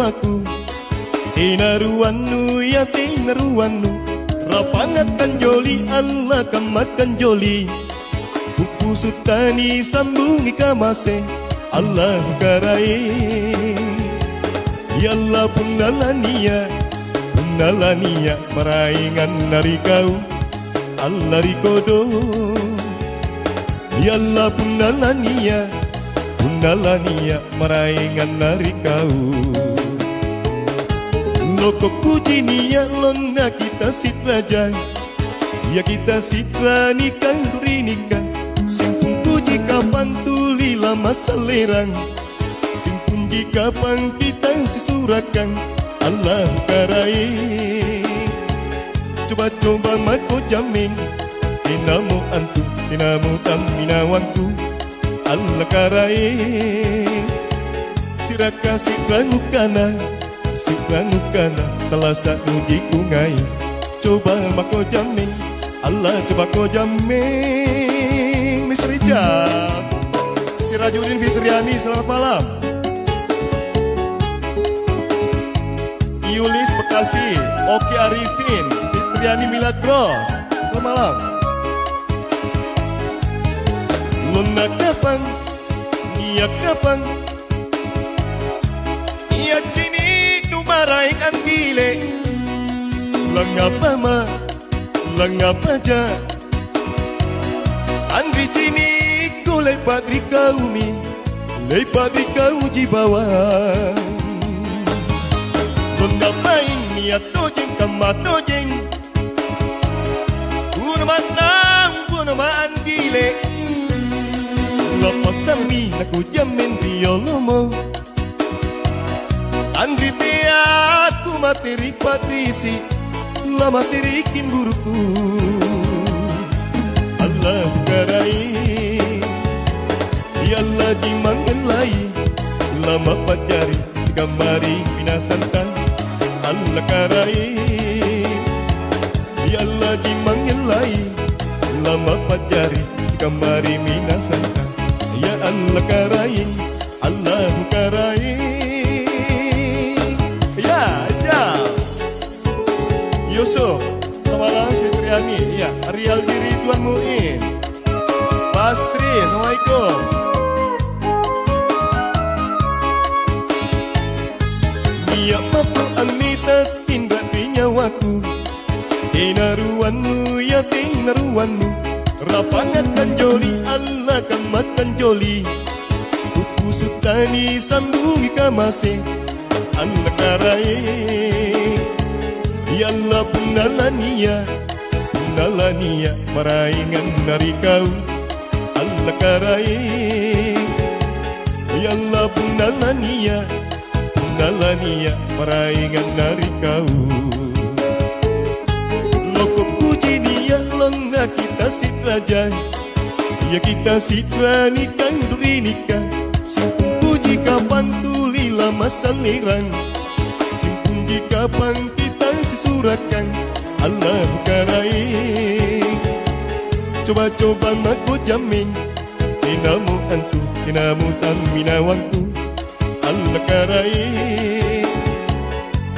nyawaku. Inaruanu ya tinaruanu, rapangatkan joli Allah kamakan joli. Buku sutani sambungi kamase Allah karai. Ya Allah punalania meraingan dari kau Allah rikodo. Ya Allah punalania meraingan dari kau. Loko kujinia lona kita sitraja, ya kita sitra nikah duri nikah. Simpun kuji kapan tuli lama selerang, simpun jika kapan kita sisurakan Allah karai. Coba-coba mako jamin, dinamu antu, dinamu taminawanku Allah karai. Siraka sikranukana telah uji kungai. Coba mako jamin Allah, coba ko jamin. Miss Richard, Sirajuddin Fitriani, selamat malam. Yulis Bekasi, Oki Arifin, Fitriani Milagros, selamat malam. Luna kapan, iya kapan, iya cini numaraing an bile. Langapa ma, langapa ja, Andri cini ku lepat di kaumi, lepat di kau jibawa. Mendapain niat tojeng kama tojeng, punamaan gile. Lepas sami aku jamin biolomo, Andri tiatu materi patrisi, la materi kimburuku. Allah karai, ya Allah jimangelai, lama pajari kamari minasantan. Allah karai, ya Allah jimangelai, lama pajari kamari minasantan. Ya Allah karai, Allah karai. Ya, jam. Yusuf, selamat malam. Fitriani, ya. Arial Diri Tuan Muin, Basri, assalamualaikum. Niat apa anita tindak nyawaku. Tinaruanu ya tinaruanu, rapangatkan joli Allah kamakan joli. Buku sutani sambungi kamase Allah karai. Ya Allah punalania meraingan dari kau Allah karai. Ya Allah punalania meraingan dari kau. Loko puji dia lona kita sitraja, ya kita sitra nikah duri nikah. Simpun puji kapan tuli lama selirang, simpun jika kapan kita sisurakan Allah karai. Coba-coba mako jamin, dinamu antu, dinamu taminawanku Allah karai.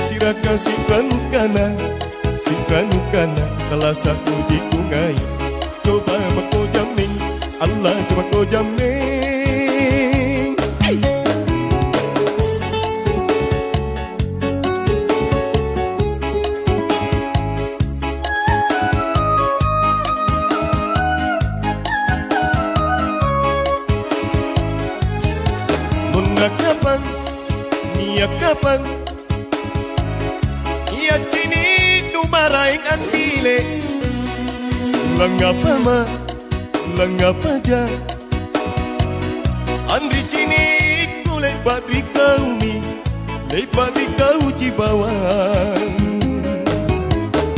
Siraka sikranukana telah satu di kungai. Coba mako jamin Allah, coba ko jamin. Hey! Luna kapan, nia kapan, ia cini numaraing an bile. Langapa ma, langapa ja, Andri cini ku lepat di kaumi, lepat di kau jibawa.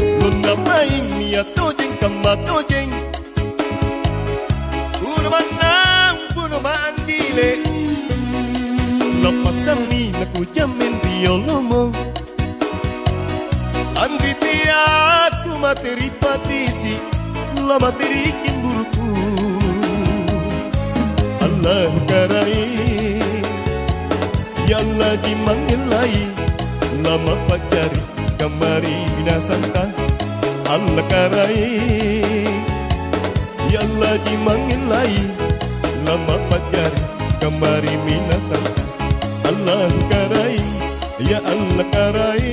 Luna main niat tojeng kama tojeng, punamaan gile. Lepas sami aku jamin biolomo, Andri tiatu materi patrisi, la materi kimburuku. Allah karai, ya Allah jimangelai, lama pagari kamari binasanta Allah karai ya Allah jimangilai lama pagari kamari binasanta Allah karai ya Allah karai